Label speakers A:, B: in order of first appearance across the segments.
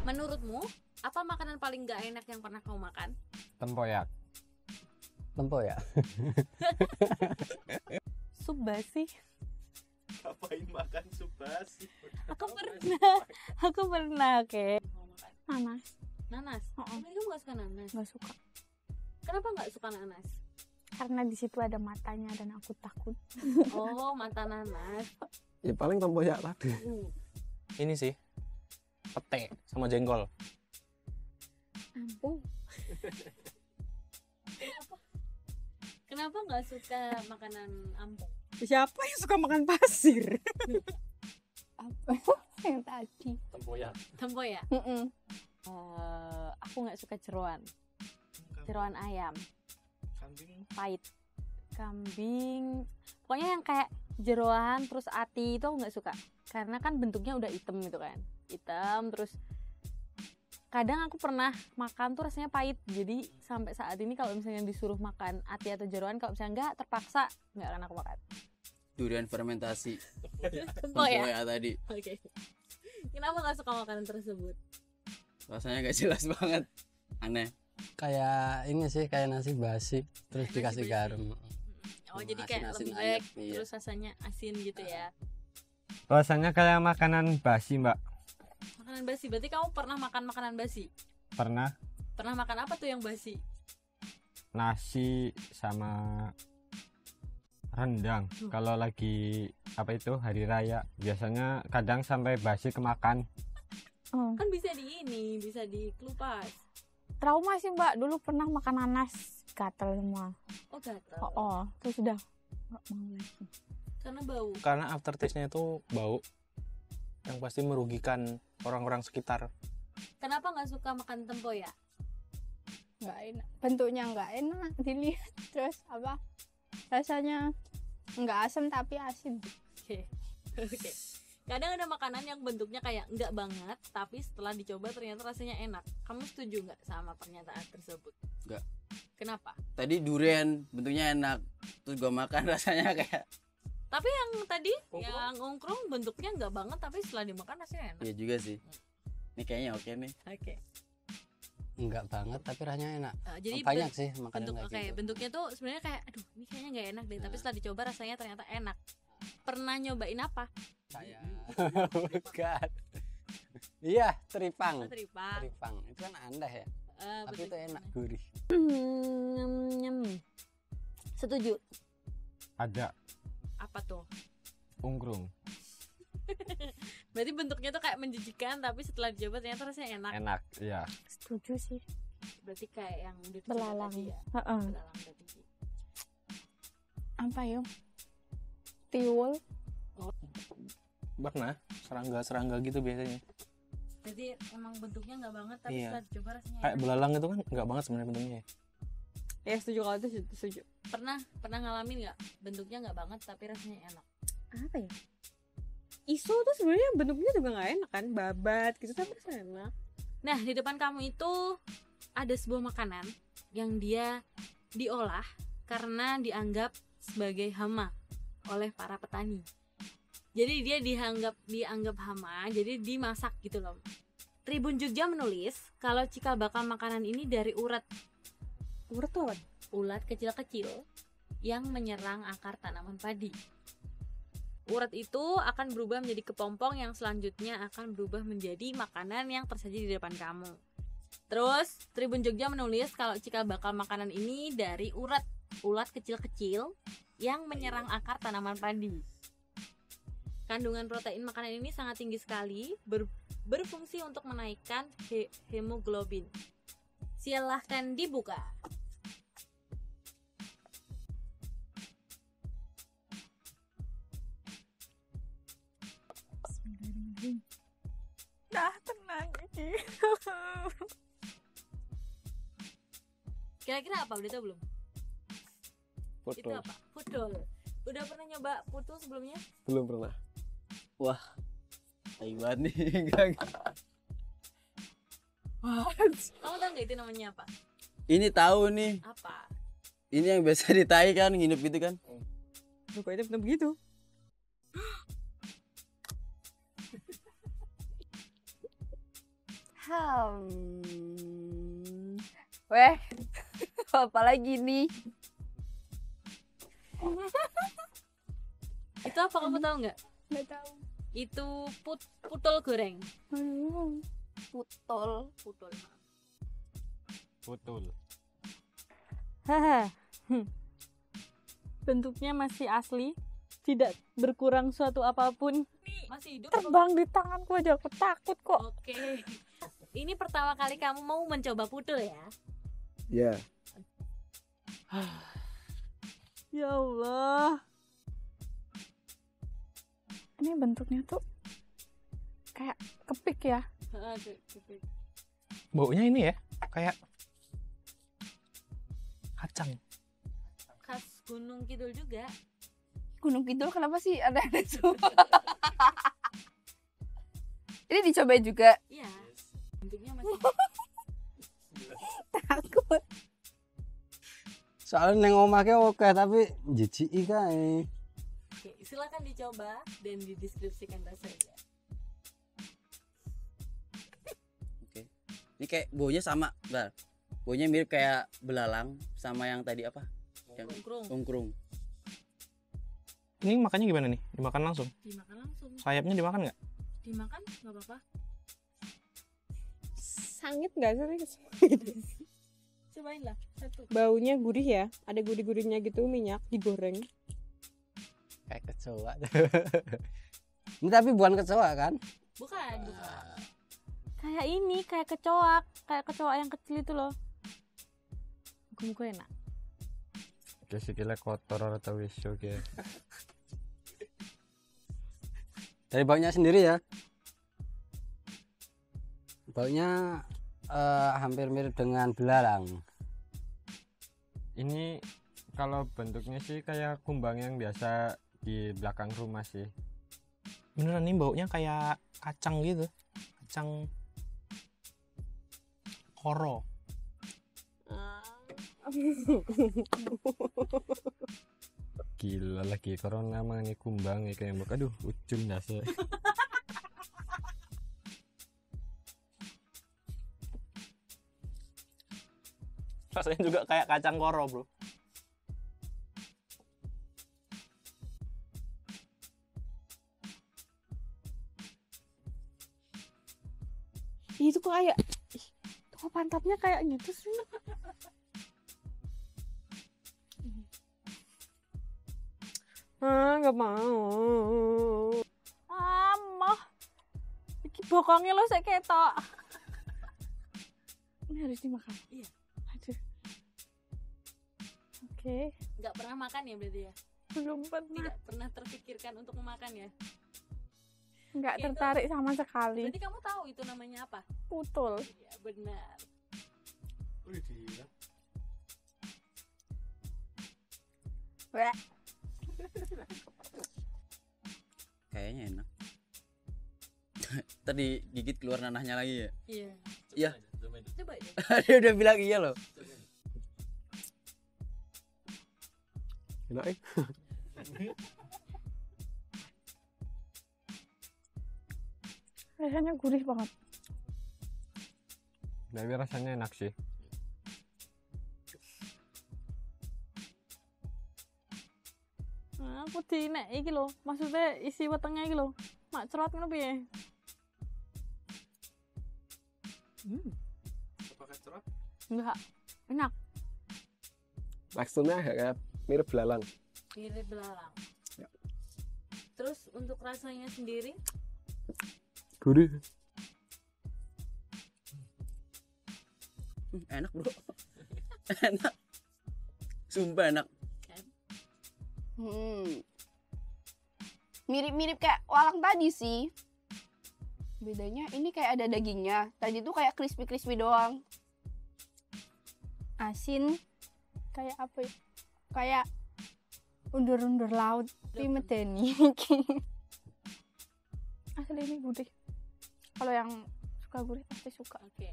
A: Menurutmu, apa makanan paling gak enak yang pernah kamu makan?
B: Tempoyak.
C: Tempoyak.
D: Sup basi.
E: Ngapain makan sup basi?
D: Aku pernah kayak nanas.
A: Nanas?
D: Oh,
A: Tapi kamu gak suka nanas?
D: nggak suka
A: Kenapa gak suka nanas?
D: karena di situ ada matanya dan aku takut.
A: Oh, mata nanas.
C: Ya paling tempoyak tadi.
E: Ini sih pete sama jengkol.
D: Ampun.
A: Kenapa gak suka makanan ampung?
D: Siapa yang suka makan pasir? Apa yang tadi?
E: Tempoyak.
A: Tempoyak?
D: Aku nggak suka jeroan. Jeroan ayam,
E: Kambing.
D: pahit. Kambing, pokoknya yang kayak jeroan terus ati itu aku nggak suka. Karena kan bentuknya udah hitam gitu kan, hitam terus. Kadang aku pernah makan tuh rasanya pahit. Jadi sampai saat ini kalau misalnya disuruh makan ati atau jeroan, kalau misalnya nggak terpaksa nggak akan aku makan.
F: Durian fermentasi.
A: Tempoyak?
F: Tempoyak tadi.
A: Oke. Kenapa gak suka makanan tersebut?
F: Rasanya gak jelas banget. Aneh.
C: Kayak ini sih, kayak nasi basi terus
A: Nasi
C: dikasih
A: basi.
C: garam.
A: Oh, jadi kayak
F: Asin-asin
A: lembek,
F: ayam, iya.
A: terus rasanya asin gitu ya.
B: Rasanya kayak makanan basi, Mbak.
A: Makanan basi, berarti kamu pernah makan makanan basi?
B: Pernah
A: Pernah makan apa tuh yang basi?
B: nasi sama rendang. Kalau lagi apa itu hari raya, biasanya kadang sampai basi kemakan.
A: Kan bisa bisa dikelupas.
D: Trauma sih Mbak, dulu pernah makan nanas gatel semua.
A: Oh, gatel.
D: Terus udah nggak mau lagi.
A: Karena bau.
E: Karena aftertaste-nya itu bau yang pasti merugikan orang-orang sekitar.
A: Kenapa nggak suka makan tempoyak?
D: Nggak enak, bentuknya nggak enak dilihat, terus apa rasanya nggak asam tapi asin.
A: Oke. Oke. Kadang ada makanan yang bentuknya kayak enggak banget, tapi setelah dicoba ternyata rasanya enak. Kamu setuju nggak sama pernyataan tersebut?
F: Enggak.
A: Kenapa?
F: Tadi durian bentuknya enak. Terus gua makan rasanya kayak.
A: Tapi yang tadi yang ungkrung bentuknya enggak banget, tapi setelah dimakan rasanya enak.
F: Iya juga sih. Ini kayaknya oke nih.
A: Oke.
C: Enggak banget tapi rasanya enak.
A: Jadi
C: Banyak sih makanan
A: bentuk
C: kayak gitu.
A: bentuknya tuh sebenarnya kayak aduh ini kayaknya nggak enak deh, tapi setelah dicoba rasanya ternyata enak. Pernah nyobain apa?
C: Saya bukan. Iya, teripang.
A: Teripang.
C: Teripang. Itu kan andah ya. Tapi itu enak, gurih.
D: Setuju.
B: Ada
A: Apa tuh?
B: ungkrung.
A: Berarti bentuknya tuh kayak menjijikan, tapi setelah dicoba ternyata rasanya enak.
B: Enak, iya.
D: Setuju sih.
A: Berarti kayak yang di
D: Belalang.
A: tadi ya.
D: Heeh.
A: Belalang tadi.
D: Apa yo? Tiwul.
E: Pernah serangga-serangga gitu biasanya.
A: Jadi emang bentuknya nggak banget, tapi
E: Iya.
A: setelah dicoba rasanya
E: Kayak
A: enak.
E: belalang itu kan nggak banget sebenarnya bentuknya.
D: Ya setuju, kalau itu setuju.
A: Pernah ngalamin nggak bentuknya nggak banget tapi rasanya enak?
D: Apa ya? Isu tuh sebenarnya bentuknya juga nggak enak kan, babat gitu tapi rasanya enak.
A: Nah, di depan kamu itu ada sebuah makanan yang dia diolah karena dianggap sebagai hama oleh para petani. Jadi dia dianggap hama, jadi dimasak gitu loh. Tribun Jogja menulis kalau cikal bakal makanan ini dari urat.
D: Urat tuh apa?
A: Ulat kecil-kecil yang menyerang akar tanaman padi. Urat itu akan berubah menjadi kepompong yang selanjutnya akan berubah menjadi makanan yang tersaji di depan kamu. Terus Tribun Jogja menulis kalau cikal bakal makanan ini dari ulat kecil-kecil yang menyerang akar tanaman padi. Kandungan protein makanan ini sangat tinggi sekali, berfungsi untuk menaikkan hemoglobin. Silahkan dibuka.
D: Dah tenang iki.
A: Kira-kira apa? Udah tahu belum? Itu
E: Foto.
A: apa? Pudol. Udah pernah nyoba putu sebelumnya?
C: Belum pernah.
F: Wah. Tai banget nih. Enggak.
A: Kamu tahu nggak itu namanya apa?
F: Ini tahu nih.
A: Apa?
F: Ini yang biasa di tai kan, nginep gitu kan.
D: Loh, kok itu bener begitu?
G: Weh, apa lagi nih?
A: Itu apa kamu tahu nggak?
G: Nggak tahu.
A: Itu putul goreng.
G: Putol.
A: Putul.
B: Putul.
D: Haha. Bentuknya masih asli, tidak berkurang suatu apapun.
A: Masih hidup.
G: Terbang di tanganku aja, aku takut kok.
A: Oke. Ini pertama kali kamu mau mencoba putul ya?
H: Ya.
D: Ya Allah.
G: Ini bentuknya tuh kayak kepik ya.
E: Baunya ini ya, kayak kacang.
A: Khas Gunung Kidul juga.
G: Gunung Kidul kenapa sih ada semua? Ini dicobain juga.
A: Iya. Bentuknya masih.
G: Takut.
C: Soalnya neng omahke oke tapi jijiki kae.
A: Oke, silakan dicoba dan dideskripsikan rasanya.
F: Oke. Ini kayak baunya sama, Bal. Baunya mirip kayak belalang sama yang tadi apa? Yang
A: Ungkrung.
F: ungkrung.
E: Ini makannya gimana nih? Dimakan langsung?
A: Dimakan langsung.
E: Sayapnya dimakan nggak?
A: Dimakan nggak apa-apa.
I: Sangit nggak sih?
A: Cobain lah satu.
I: Baunya gurih ya, ada gurih-gurihnya gitu, minyak digoreng.
C: Kayak kecoa. Ini tapi bukan kecoa kan?
A: Bukan.
D: Kayak ini, kayak kecoa yang kecil itu loh. Muka-muka enak.
B: Kayak sikile kotor atau wisu kayak.
C: Dari baunya sendiri ya. Baunya hampir mirip dengan belalang.
B: Ini kalau bentuknya sih kayak kumbang yang biasa di belakang rumah sih.
E: Beneran nih baunya kayak kacang gitu, kacang koro.
B: Gila lagi corona mah ini kumbang ya kayak aduh ucun dasar.
E: Rasanya juga kayak kacang koro, bro.
I: Itu kok kayak, kok pantatnya kayak gitu sih? Nggak mau.
D: Amah. Iki bokongnya lo sik ketok.
I: Ini harus dimakan.
A: Iya.
I: Aduh. Oke,
A: Nggak pernah makan ya berarti ya?
I: belum pernah.
A: Tidak pernah terpikirkan untuk memakan ya?
I: Nggak
A: Itu-
I: tertarik sama sekali.
A: Berarti kamu tahu itu namanya apa?
I: Putul.
A: Iya benar.
G: Weh.
F: Kayaknya enak. Tadi gigit keluar nanahnya lagi ya.
A: Iya.
F: Iya.
A: Coba deh.
F: Dia udah bilang iya loh.
H: Enak
I: Rasanya gurih banget.
B: Tapi rasanya enak sih.
D: Nah, aku di nek iki lho, maksudnya isi wetenge iki lho. Mak cerot ngono piye? Enggak. Enak.
H: Teksturnya kayak mirip belalang.
A: Mirip belalang.
H: Ya.
A: Terus untuk rasanya sendiri,
H: Gurih.
F: Enak, Bro. Enak. Sumpah enak.
G: Mirip-mirip kayak walang tadi sih. Bedanya ini kayak ada dagingnya. Tadi tuh kayak crispy-crispy doang.
I: Asin. Kayak apa ya? Kayak undur-undur laut. Tapi medeni. Asli ini gurih. Kalau yang suka gurih pasti suka.
A: oke.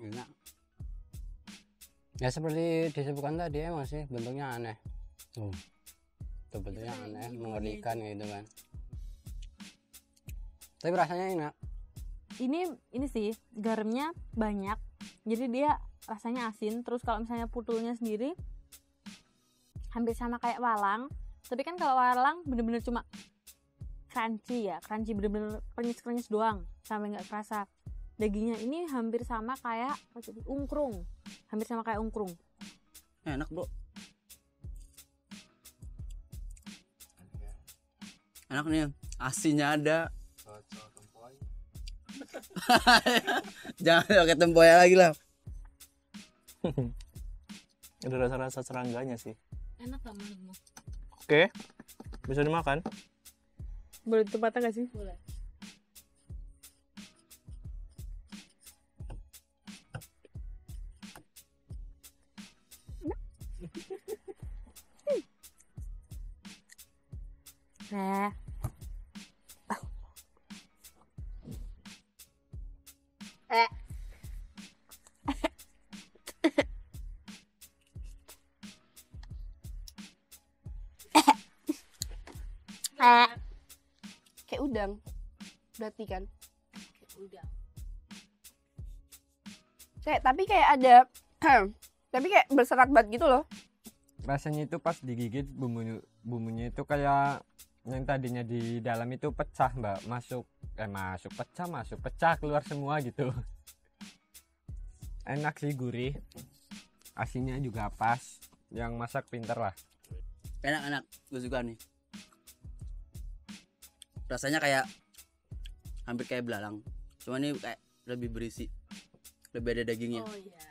C: Enak. Ya seperti disebutkan tadi emang sih bentuknya aneh. Tuh. Itu bentuknya
A: Itu kayak
C: aneh,
A: gimana
C: mengerikan gitu kan. Tapi rasanya enak.
D: Ini sih garamnya banyak, jadi dia rasanya asin. Terus kalau misalnya putulnya sendiri hampir sama kayak walang, tapi kan kalau walang bener-bener cuma crunchy ya, crunchy bener-bener krenyes doang sampai nggak kerasa. Dagingnya ini hampir sama kayak ungkrung, hampir sama kayak ungkrung.
F: Enak bro. Enak nih, asinnya ada. Jangan pakai tempoyak lagi lah.
E: Ada rasa-rasa serangganya sih.
A: Enak gak menurutmu?
E: Oke, bisa dimakan.
D: Boleh tutup mata gak sih?
A: Boleh.
D: Nah,
G: Kayak udang. Berarti kan.
A: Udah.
G: Tapi kayak ada tapi kayak berserat banget gitu loh.
B: Rasanya itu pas digigit bumbunya itu kayak yang tadinya di dalam itu pecah mbak, masuk pecah keluar semua gitu. Enak sih, gurih, asinnya juga pas, yang masak pinter lah.
F: Enak, gue suka nih. Rasanya kayak hampir kayak belalang, cuma ini kayak lebih berisi, lebih ada dagingnya.
A: Oh iya.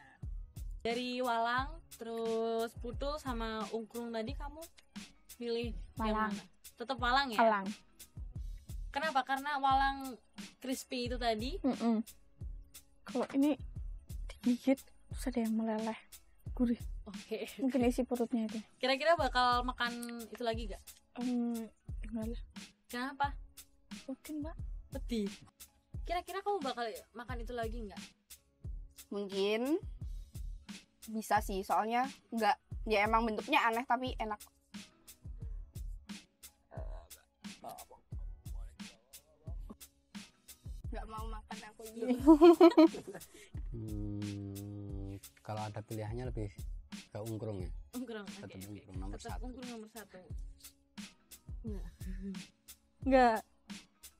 A: Dari walang, terus putul sama ungkrung tadi kamu pilih yang
I: Walang.
A: mana? Tetap walang ya?
I: Alang.
A: Kenapa? Karena walang crispy itu tadi.
I: Kalau ini digigit terus ada yang meleleh, gurih.
A: Oke.
I: Mungkin isi perutnya itu.
A: Kira-kira bakal makan itu lagi gak?
I: Meleleh.
A: Kenapa?
I: Mungkin mbak.
A: Pedih. Kira-kira kamu bakal makan itu lagi nggak?
G: Mungkin bisa sih, soalnya nggak, ya emang bentuknya aneh tapi enak. Nggak mau makan aku ini.
C: Kalau ada pilihannya lebih ke ungkrung ya.
A: Ungkrung.
C: Tetap
A: Oke.
C: ungkrung nomor
A: Tetap
C: 1.
A: ungkrung nomor 1.
D: nggak.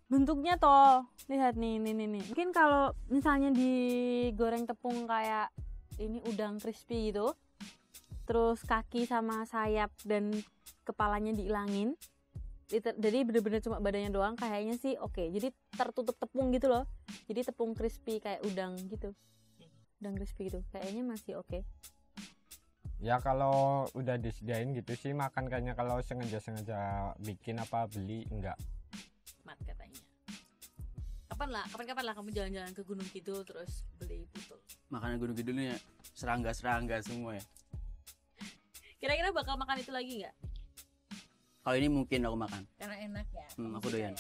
D: Bentuknya toh, lihat nih. Mungkin kalau misalnya digoreng tepung kayak ini udang crispy gitu, terus kaki sama sayap dan kepalanya diilangin, jadi bener-bener cuma badannya doang, kayaknya sih oke. Jadi tertutup tepung gitu loh, jadi tepung crispy kayak udang gitu, udang crispy gitu, kayaknya masih oke.
B: Ya kalau udah disediain gitu sih makan, kayaknya kalau sengaja bikin apa beli enggak.
A: Mat katanya. Kapan-kapan lah kamu jalan-jalan ke gunung gitu terus beli putul.
F: Makanan gunung kidul ya serangga semua ya.
A: Kira-kira bakal makan itu lagi nggak?
F: Kalau ini mungkin aku makan.
A: Karena enak ya.
F: Aku doyan.